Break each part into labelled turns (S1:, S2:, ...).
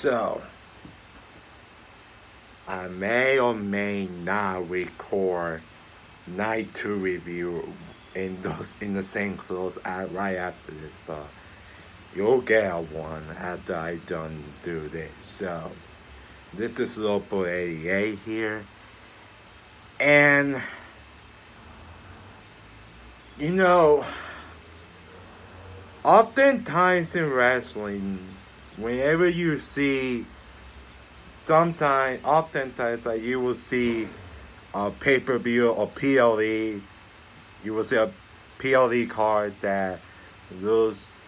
S1: So, I may or may not record night 2 review in the same clothes right after this, but you'll get one after I done do this. So, this is Local 88 here, and you know, oftentimes in wrestling, whenever you see, oftentimes, like you will see a pay per view or PLE, you will see a PLE card looks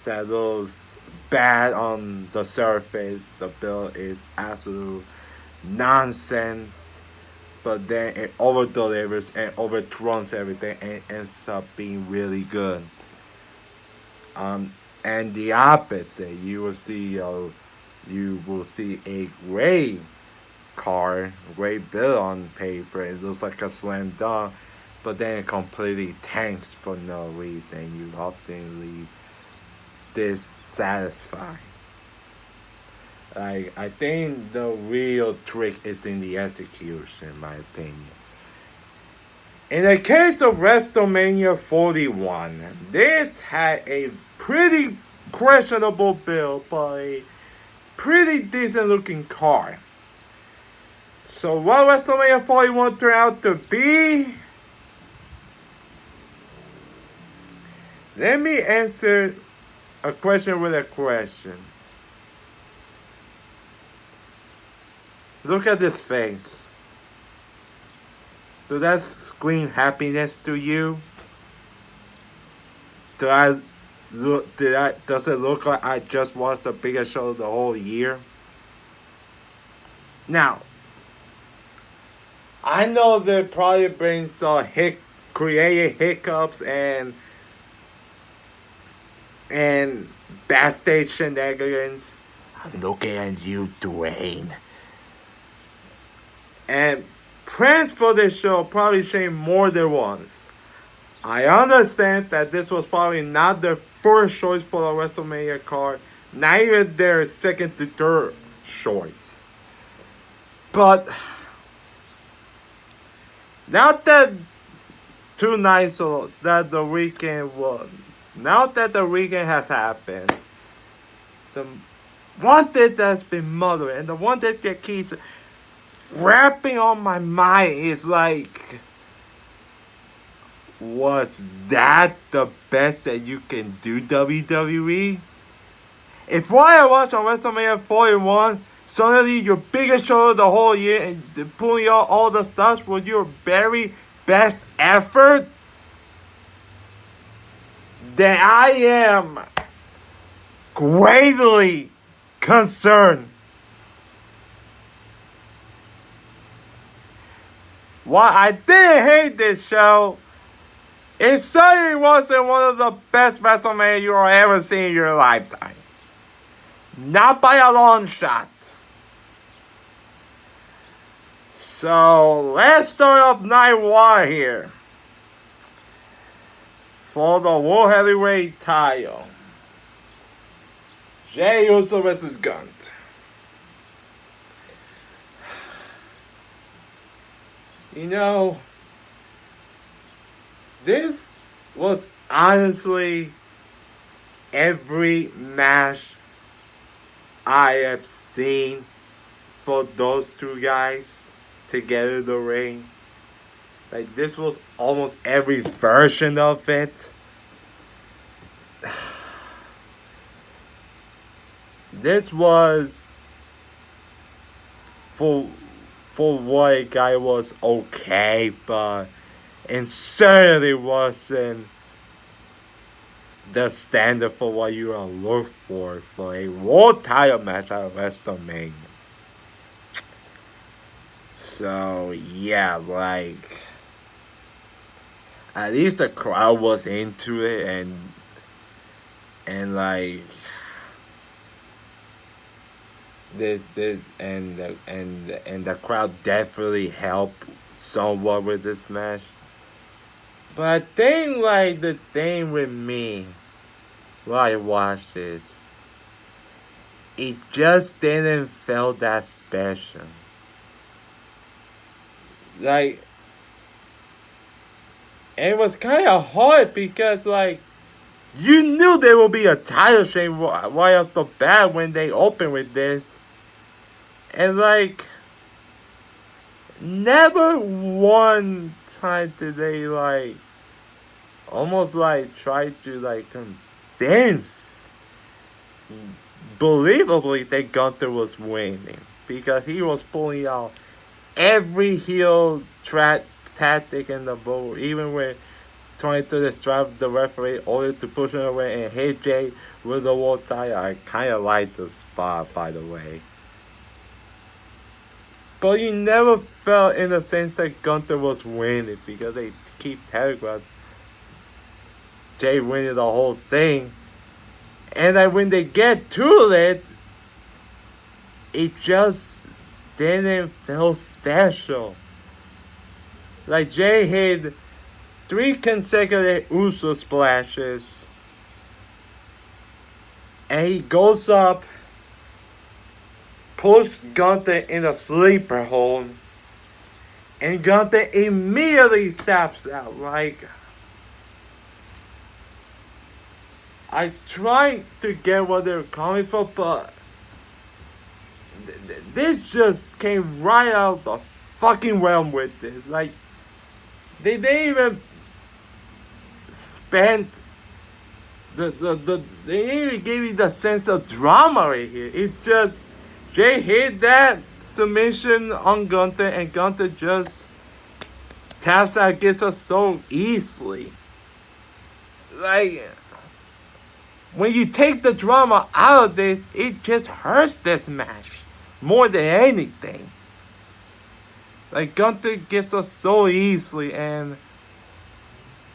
S1: that looks bad on the surface. The bill is absolute nonsense, but then it over delivers and overthrows everything and ends up being really good. And the opposite, you will see a great card, great bill on paper. It looks like a slam dunk, but then it completely tanks for no reason. You often leave dissatisfied. I think the real trick is in the execution, in my opinion. In the case of Wrestlemania 41, this had a pretty questionable build, but a pretty decent looking card. So what WrestleMania 41 turned out to be? Let me answer a question with a question. Look at this face. Does that scream happiness to you? Does it look like I just watched the biggest show of the whole year? Now, I know that probably brings some creative hiccups and backstage shenanigans. I'm looking at you, Dwayne. And plans for this show probably changed more than once. I understand that this was probably not their first choice for the WrestleMania card, not even their second to third choice. But now that 2 nights that the weekend was, now that the weekend has happened, the one thing that's been mothering and the one thing that keeps wrapping on my mind is like, was that the best that you can do, WWE? If what I watched on WrestleMania 41, suddenly your biggest show of the whole year and pulling out all the stuff was your very best effort, then I am greatly concerned. While I didn't hate this show, it certainly wasn't one of the best WrestleMania you will ever see in your lifetime. Not by a long shot. So let's start off night 1 here. For the World Heavyweight title, Jey Uso vs. Gunn. You know, this was honestly every match I have seen for those two guys together in the ring. Like, this was almost every version of it. This was for what a guy was okay, but it certainly wasn't the standard for what you are looking for a world title match at WrestleMania. So yeah, like, at least the crowd was into it, and like the crowd definitely helped somewhat with this match. But I think like the thing with me while I watch this, it just didn't feel that special. Like, it was kind of hard because, like, you knew there would be a title change right off the bat when they opened with this. And, like, never one time did they, like, almost, like, try to, like, convince believably that Gunther was winning. Because he was pulling out every heel tactic in the book, even when trying to distract the referee, order to push him away and hit Jay with the world title. I kind of like the spot, by the way. But you never felt in the sense that Gunther was winning because they keep telegraphing Jay winning the whole thing. And then when they get to it, it just didn't feel special. Like Jay hit 3 consecutive Uso splashes. And he goes up, pushes Gunther in a sleeper hold. And Gunther immediately steps out. Like, I tried to get what they were coming for, but this just came right out the fucking realm with this. Like, they didn't even spend they didn't even give you the sense of drama right here. It just, Jay hit that submission on Gunther, and Gunther just taps out, gets us so easily. Like, when you take the drama out of this, it just hurts this match more than anything. Like, Gunther gets us so easily, and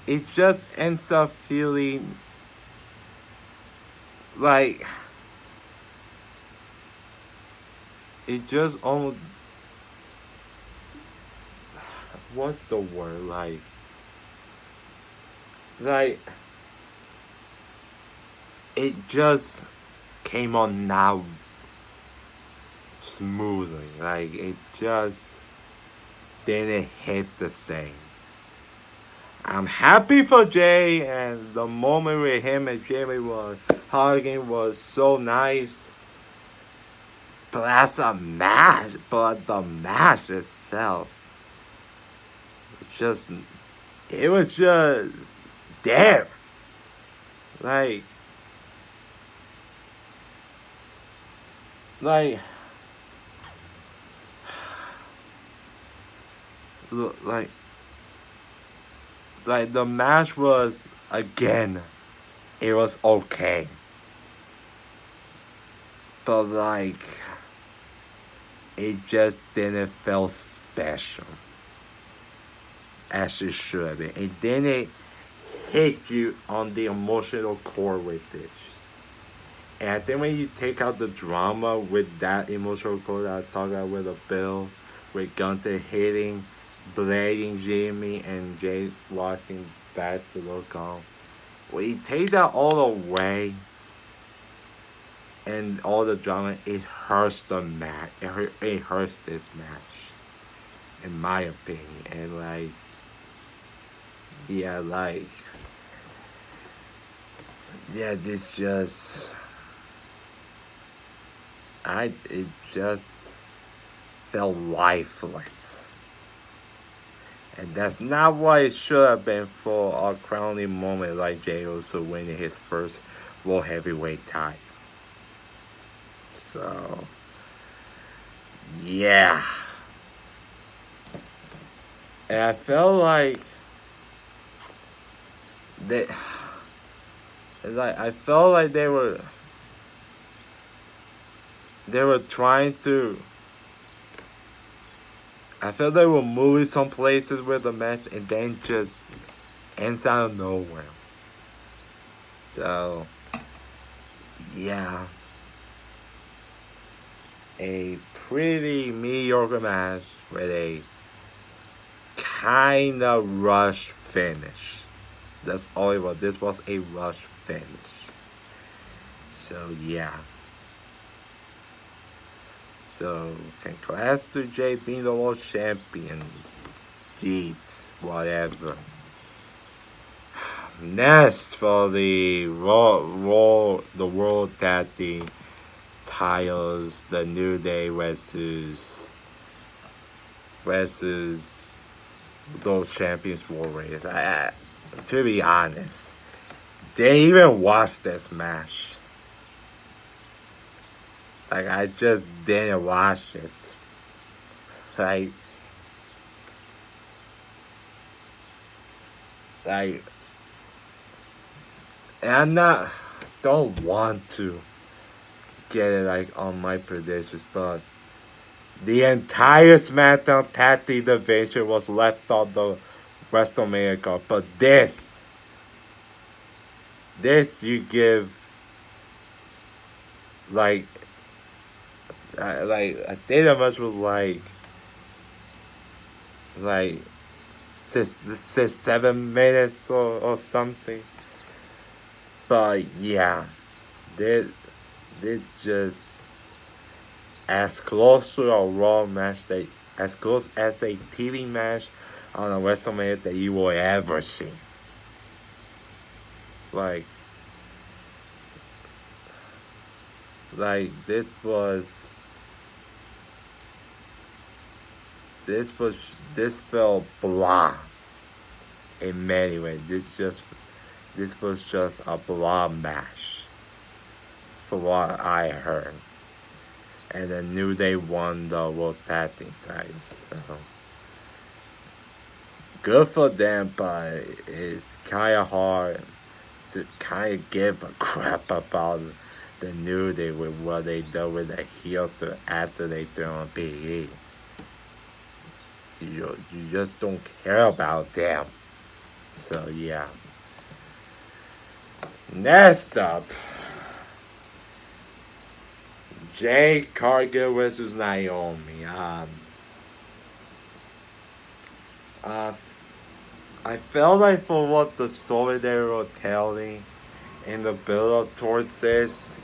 S1: it just ends up feeling like it just almost, what's the word, like it just came on now smoothly. Like, it just didn't hit the same. I'm happy for Jay, and the moment with him and Jamie was hugging was so nice. But that's a match. But the match itself, it was just there. Like, look, like the match was, again, it was okay. But like, it just didn't feel special as it should have been. It didn't hit you on the emotional core with this. And I think when you take out the drama with that emotional core that I talked about with the Bill, with Gunther hitting, blading Jimmy, and Jay watching back to look on, when you take that all away and all the drama, it hurts the match. It hurts this match, in my opinion. And like, yeah, this just, it just felt lifeless. And that's not what it should have been for a crowning moment like Jey Uso winning his first World Heavyweight title. So, yeah. And I felt like I felt like they were trying to, I felt they were moving some places with the match and then just ends out of nowhere. So, yeah. A pretty mediocre match with a kind of rush finish. That's all it was. This was a rush finish. So, yeah. So, congrats to Jay being the world champion. Beat whatever. Next for the World Tag Team titles, the New Day versus those champions Warriors. To be honest, they even watched this match. Like I just didn't watch it. Like like and I'm not don't want to get it like on my predictions, but the entire SmackDown Tag Team division was left on the Wrestlemania card. But this you give like I think the match was like 7 minutes or something. But yeah, this just as close to a Raw match as close as a TV match on a WrestleMania that you will ever see. Like this felt blah in many ways. This was just a blah match for what I heard. And then New Day won the World Tag Team titles. So good for them, but it's kind of hard to kind of give a crap about the New Day with what they do with the heel after they turn on PE. You just don't care about them. So yeah. Next up, Jade Cargill versus Naomi. I felt like for what the story they were telling in the build up towards this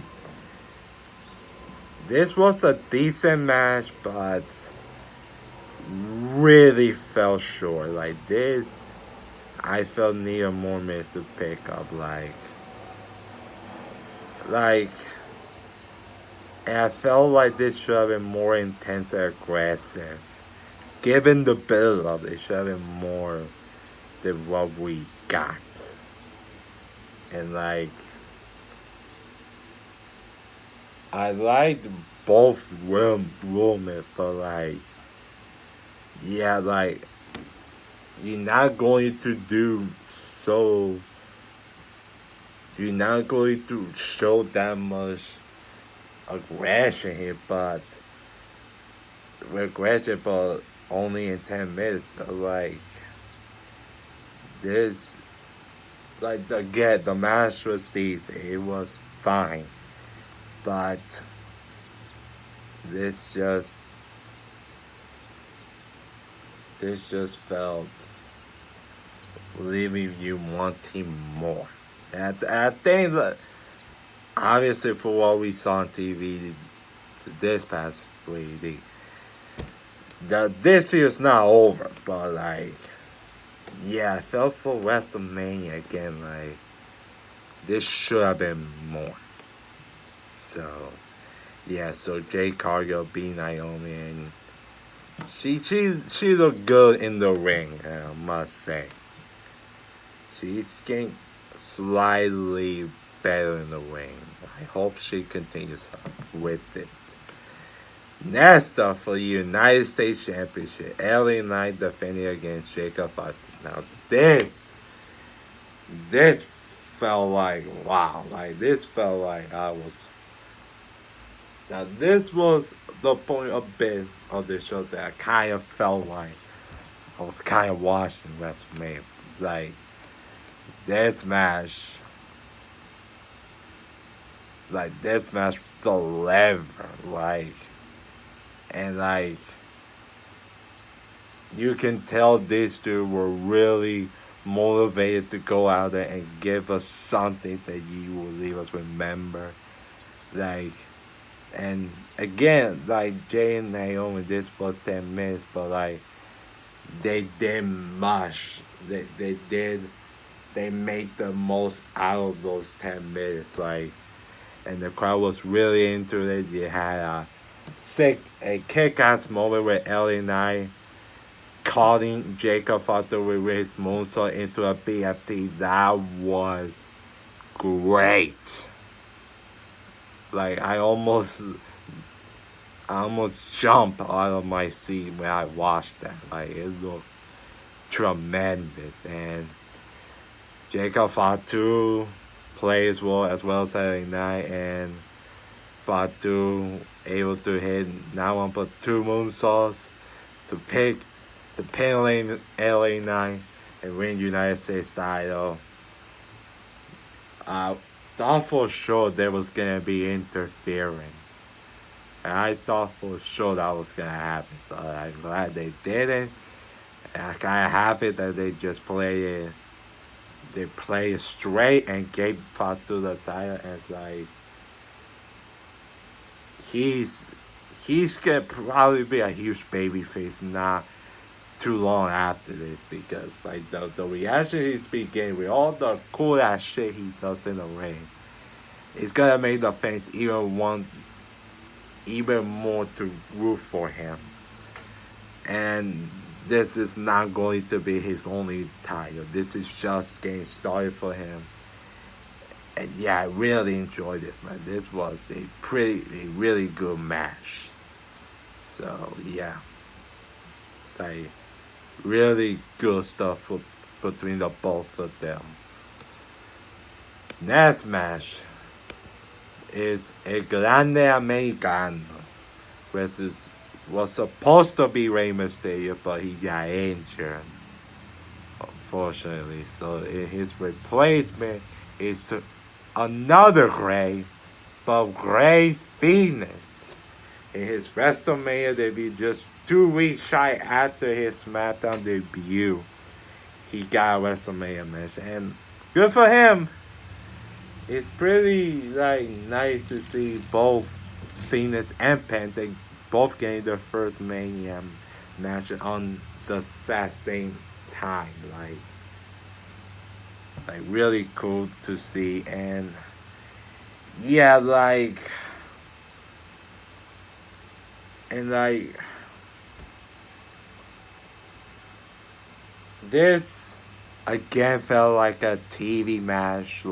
S1: was a decent match, but really fell short. Like this, I felt needed more minutes to pick up. And I felt like this should have been more intense and aggressive. Given the build up, it should have been more than what we got. And I liked both women, but yeah, you're not going to do so. You're not going to show that much aggression here, but only in 10 minutes. So this, again, the match was easy. It was fine, but this just felt leaving you wanting more. And I think that obviously for what we saw on TV this past week, this feels not over, but yeah, I felt for WrestleMania again, this should have been more. So yeah, so Jade Cargill beat Naomi, and she looked good in the ring, I must say. She's getting slightly better in the ring. I hope she continues with it. Next up for the United States Championship, LA Knight defending against Jacob Fatu. Now this felt like wow. This felt like I was. Now this was the point a bit of the show that I kind of felt like I was kind of watching WrestleMania. This match. This match delivered. And you can tell these two were really motivated to go out there and give us something that you will leave us remember. And again, like Jay and Naomi, this was 10 minutes, but like they did much. They made the most out of those 10 minutes. Like, and the crowd was really into it. You had a kick-ass moment with LA Knight calling Jacob Father with his moonsault into a BFT. That was great. Like I almost jumped out of my seat when I watched that. Like it looked tremendous, and Jacob Fatu plays well as well as LA Knight, and Fatu able to hit not one but two moonsaults to pick to pin LA Knight and win United States title. I thought for sure there was gonna be interference. And I thought for sure that was gonna happen, but I'm glad they didn't. And I kinda happy that they just played it. They played it straight and gave Fatu the title. And it's like he's gonna probably be a huge babyface not too long after this, because like the reaction he's been getting with all the cool ass shit he does in the ring, it's gonna make the fans even want even more to root for him. And this is not going to be his only title. This is just getting started for him. And yeah, I really enjoyed this, man. This was a really good match. So yeah, like really good stuff between the both of them. Next match is El Grande Americano versus was supposed to be Rey Mysterio, but he got injured, unfortunately. So his replacement is another Gray, but Gray Phoenix. In his Wrestlemania debut, just 2 weeks shy after his SmackDown debut, he got a Wrestlemania match, and good for him. It's pretty like nice to see both Phoenix and Penta both getting their first Mania match on the same time. Like really cool to see, and yeah, like this again felt like a TV match,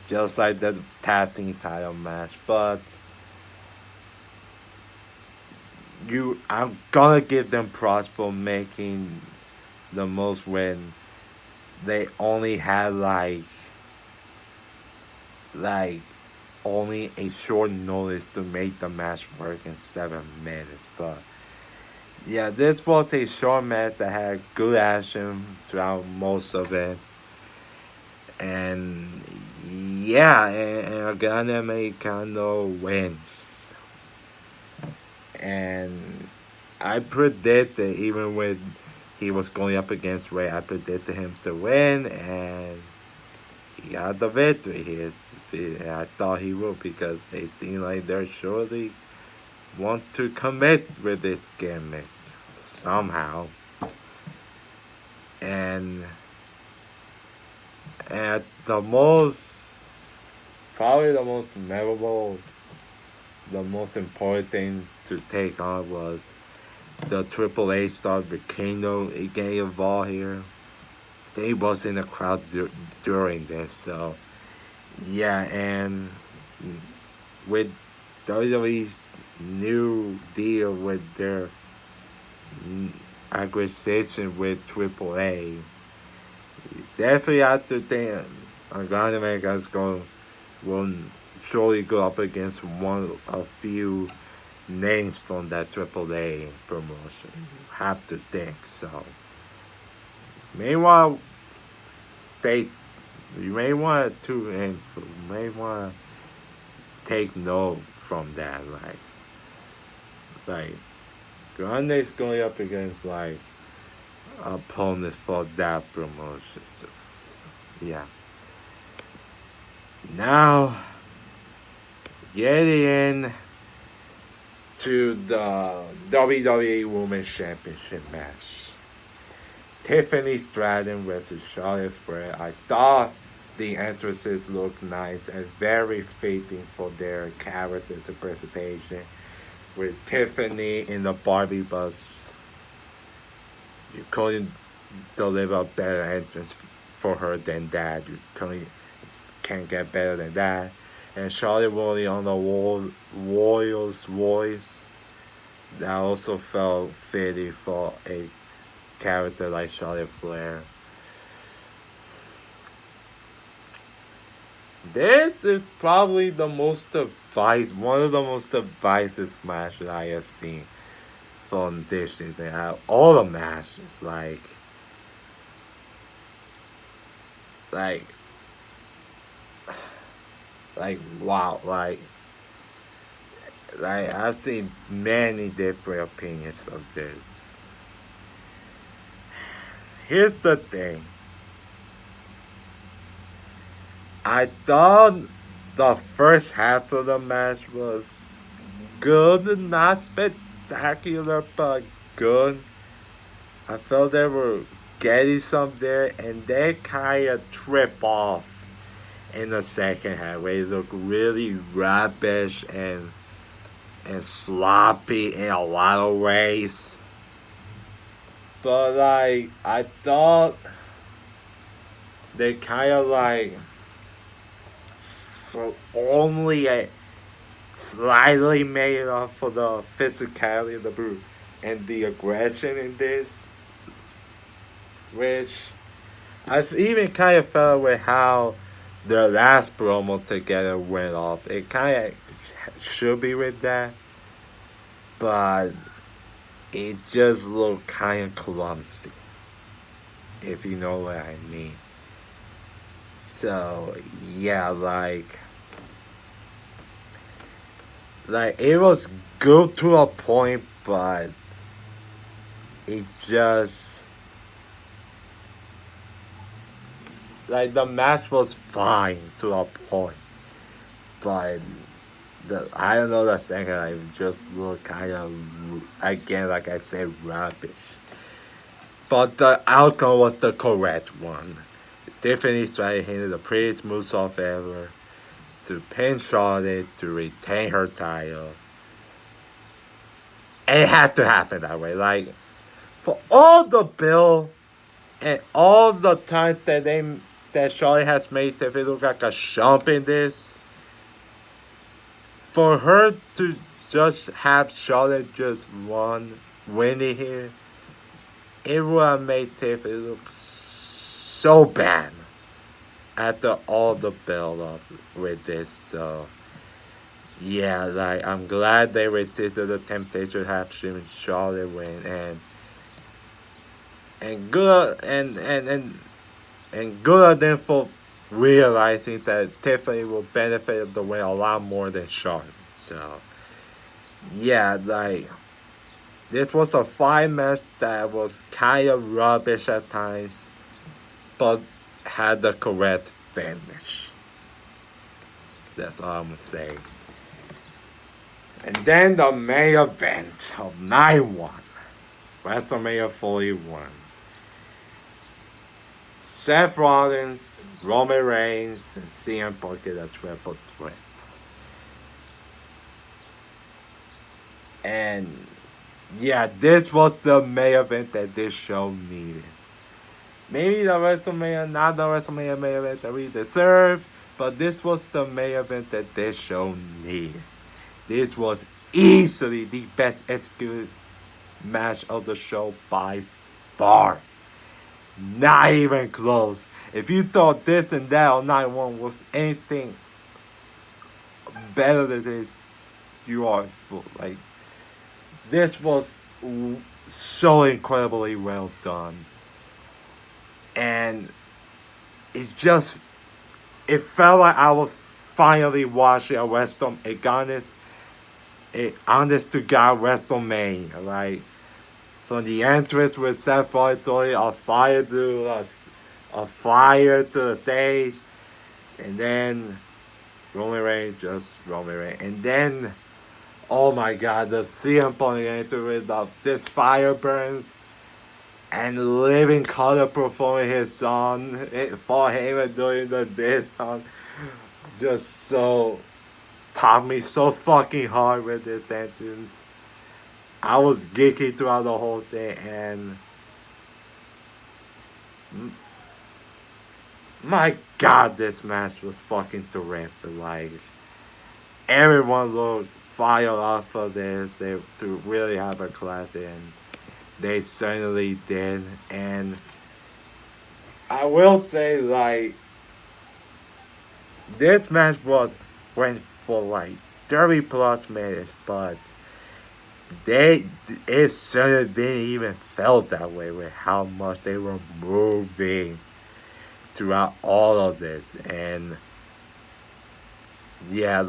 S1: just like the tag team title match. But I'm gonna give them props for making the most when they only had like only a short notice to make the match work in 7 minutes. But yeah, this was a short match that had good action throughout most of it. And yeah, and Gran Americano wins. And I predicted, even when he was going up against Ray, I predicted him to win, and he got the victory here. I thought he would, because they seem like they're surely want to commit with this gimmick somehow. And the most, probably the most memorable, the most important thing to take on was the Triple H star Volcano getting involved here. They was in the crowd during this, so yeah. And with WWE's new deal with their acquisition with Triple A, definitely have to think Orlando Vegas will surely go up against one of few names from that Triple A promotion. Have to think so. May want stay. You may want to, and may want to take note from that. Like Grande's going up against like opponents for that promotion. So yeah. Now, getting in to the WWE Women's Championship match. Tiffany Stratton versus Charlotte Flair. I thought the entrances looked nice and very fitting for their characters' presentation. With Tiffany in the Barbie bus, you couldn't deliver a better entrance for her than that. You can't get better than that. And Charlotte Woody on the Royals voice, that also felt fitting for a character like Charlotte Flair. This is probably one of the most divisive matches I have seen from this season. Out of all the matches, like, wow, like I've seen many different opinions of this. Here's the thing. I thought the first half of the match was good, not spectacular, but good. I felt they were getting some there, and they kind of trip off in the second half, where it looked really rubbish and sloppy in a lot of ways. But I thought they kind of so only slightly made up for the physicality of the brute and the aggression in this, which I've even kind of felt with how the last promo together went off. It kind of should be with that, but it just looked kind of clumsy, if you know what I mean. So yeah, like it was good to a point, but it just the match was fine to a point, but I don't know, the second I just looked kind of, again, like I said, rubbish. But the outcome was the correct one. Tiffany Stratton hit the prettiest movesaw ever to pin Charlotte to retain her title. And it had to happen that way. Like, for all the bill and all the time that Charlotte has made Tiffany look like a chump in this, for her to just have Charlotte just win it here, it would have made Tiffany look so bad after all the build up with this. So yeah, I'm glad they resisted the temptation to have Charlotte win, and good and good on them for realizing that Tiffany will benefit of the win a lot more than Charlotte. So yeah, this was a fine match that was kind of rubbish at times, but had the correct finish. That's all I'm gonna say. And then the main event of night 1, WrestleMania 41. Seth Rollins, Roman Reigns, and CM Punk get a triple threat. And yeah, this was the main event that this show needed. Maybe not the WrestleMania main event that we deserve, but this was the main event that this show needed. This was easily the best executed match of the show by far. Not even close. If you thought this and that on night 1 was anything better than this, you are full. This was so incredibly well done. And it felt like I was finally watching a honest to God WrestleMania. From the entrance with Seth Rollins throwing a flyer to the stage, and then Roman Reigns, and then Oh my god, the CM Punk enter with this fire burns and Living Color performing his song, Paul Heyman doing this song, just so popped me so fucking hard with this entrance. I was geeky throughout the whole thing, and my god, this match was fucking terrific. Like, everyone looked fired up for this. They to really have a classic, and they certainly did. And I will say, like, this match went for like 30 plus minutes, but it certainly didn't even felt that way with how much they were moving throughout all of this. And yeah,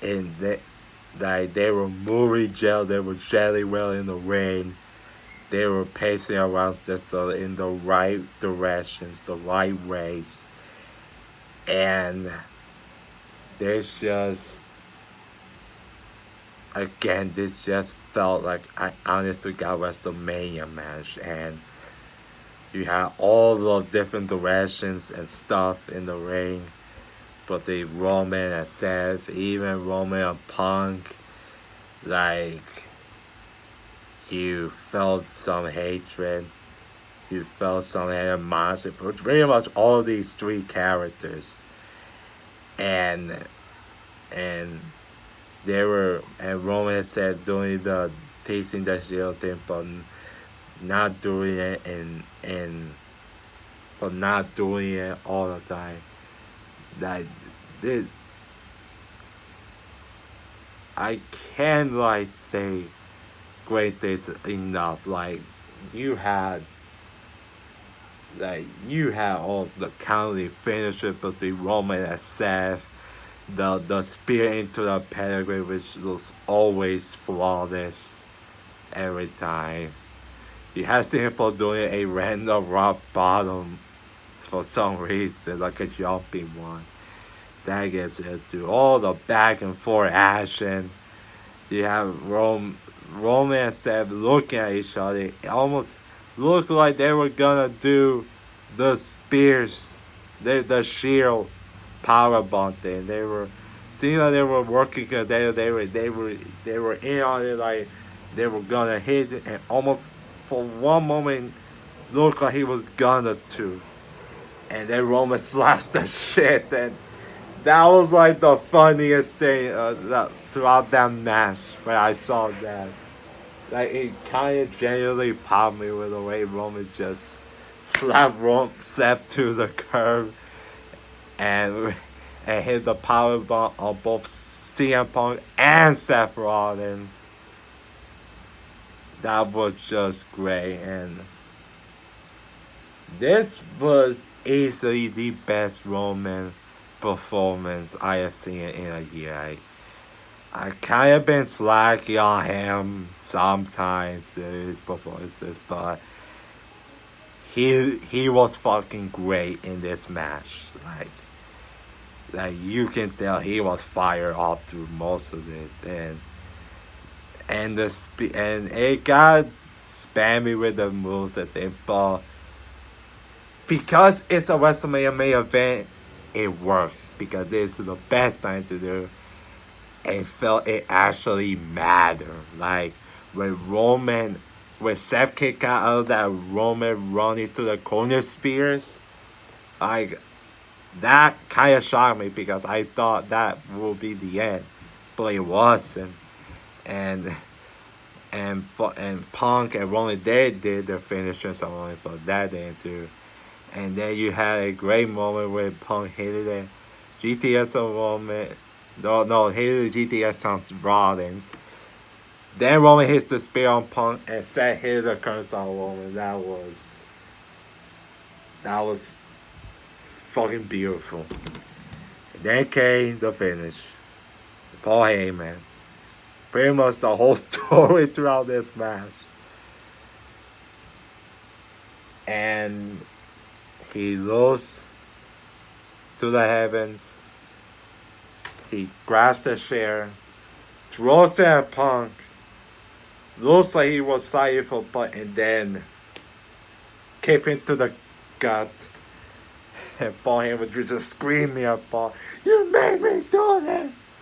S1: and they were moving gel, they were jelly well in the ring. They were pacing around this in the right directions, the right ways. And there's just again, this just felt like I honestly got Wrestlemania match, and you had all the different directions and stuff in the ring, but the Roman and Seth, even Roman and Punk, like you felt some hatred, you felt some animosity for pretty much all these three characters, and and and Roman said doing the teaching the shield thing, but not doing it but not doing it all the time. Like this, I can't like say great things enough. You had you had all the county finishes between Roman and Seth, the spear into the pedigree, which was always flawless every time. You had Simple doing a random rock bottom for some reason, like a jumping one. That gets into all the back and forth action. You have Roman and Seth looking at each other. It almost looked like they were gonna do the spears, the shield power bomb thing. They were seeing like they were working together. They were in on it, like they were gonna hit it, and almost for one moment looked like he was gonna too. And then Roman slapped the shit, and that was like the funniest thing throughout that match when I saw that. Like it kind of genuinely popped me with the way Roman just slapped Seth to the curb and hit the power bomb on both CM Punk and Seth Rollins. That was just great, and this was easily the best Roman performance I have seen in a year. I kind of been slacking on him sometimes in his performances, but he was fucking great in this match. Like you can tell he was fired up through most of this, and and it got spammy with the moves at the but because it's a WrestleMania main event, it works because this is the best time to do. And felt it actually mattered. Like when Seth kicked out of that Roman running to the corner spears, like that kind of shocked me because I thought that would be the end, but it wasn't. And and Punk and Roman they did their finisher something, but that didn't do. And then you had a great moment where Punk hit it, GTS on Roman. No, he hit the GTS on Rollins. Then Roman hits the spear on Punk and Seth hit the curse on Roman. That was fucking beautiful. Then came the finish. Paul Heyman. Pretty much the whole story throughout this match. And he rose to the heavens. He grabs the chair, Rosa Punk looks like he was sorry for Punk and then kick into the gut. And Paul Heyman was just screaming at Paul, "You made me do this!"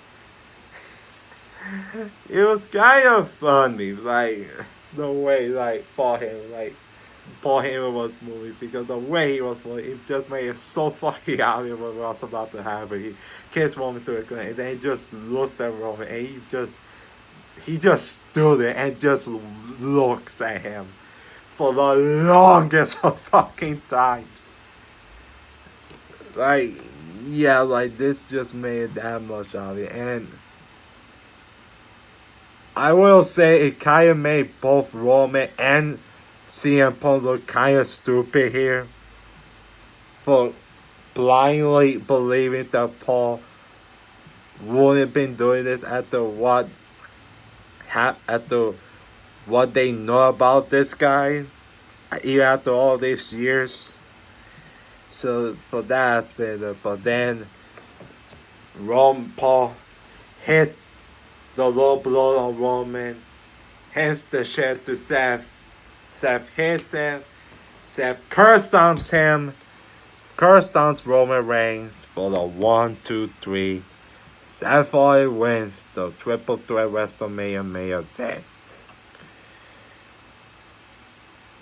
S1: It was kind of funny, like the way Paul Heyman was moving, because the way he was moving, it just made it so fucking obvious what was about to happen. He kicks Roman to the ground, and then he just looks at Roman, and he just stood there and just looks at him for the longest of fucking times. Like, yeah, like this just made that much obvious, and I will say it kind of made both Roman and CM Punk look kind of stupid here for blindly believing that Paul wouldn't have been doing this after what they know about this guy, even after all these years. So for that aspect, but then Paul hits the low blow on Roman, hits the shit to Seth. Seth hits him. Seth curse stomps him. Curse stomps Roman Reigns for the 1, 2, 3. Seth Rollins wins the Triple Threat WrestleMania main event.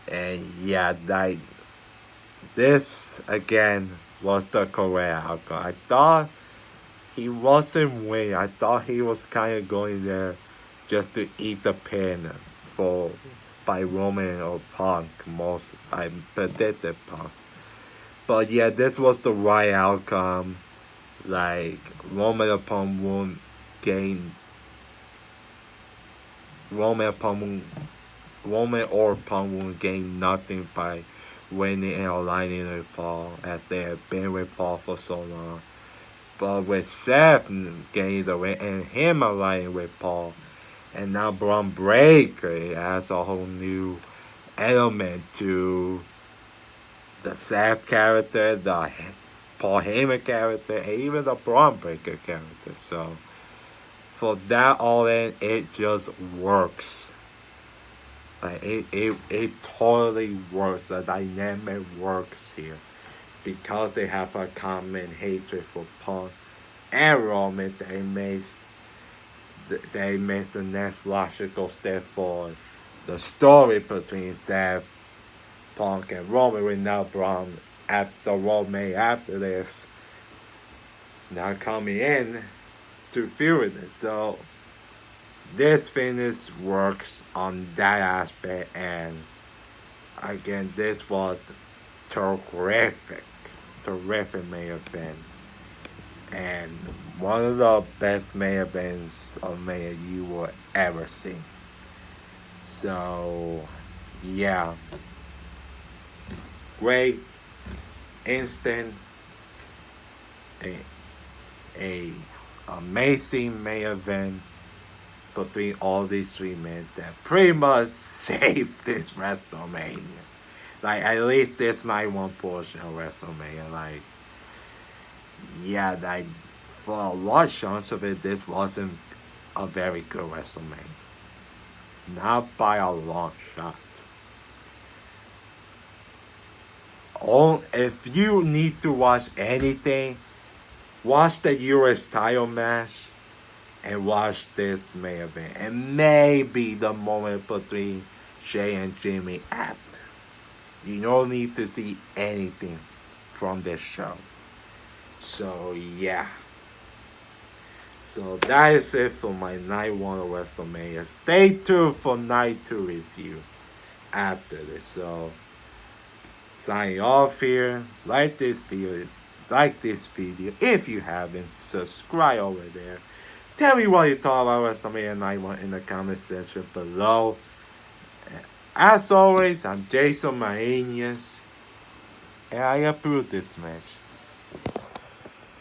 S1: And yeah, like this again was the correct outcome. I thought he wasn't winning. I thought he was kind of going there just to eat the pin by Roman or Punk. Most I predicted Punk, but yeah, this was the right outcome. Like Roman or Punk won't gain. Roman or Punk won't gain nothing by winning and aligning with Paul, as they have been with Paul for so long. But with Seth getting the win and him aligning with Paul, and now Braun Breaker adds a whole new element to the Seth character, the Paul Heyman character, and even the Braun Breaker character. So for that all in, it just works. Like it totally works. The dynamic works here because they have a common hatred for Punk and Roman. They makes the next logical step for the story between Seth, Punk, and Roman. With now Braun at the Roman after this now coming in to feud it. So this finish works on that aspect, and again, this was terrific main event, and one of the best main events of Mania you will ever see. So, yeah, great, instant, a amazing main event between all these three men that pretty much saved this WrestleMania. Like, at least this night one portion of WrestleMania. Like, yeah, like, for a large chunk of it, this wasn't a very good WrestleMania. Not by a long shot. If you need to watch anything, watch the US title match and watch this main event, and maybe the moment between Jay and Jimmy after. You don't need to see anything from this show. So yeah. So that is it for my night 1 of WrestleMania. Stay tuned for night 2 review after this. So signing off here. Like this video if you haven't. Subscribe over there. Tell me what you thought about WrestleMania Night 1 in the comment section below. As always, I'm Jason Maenius, and I approve this match.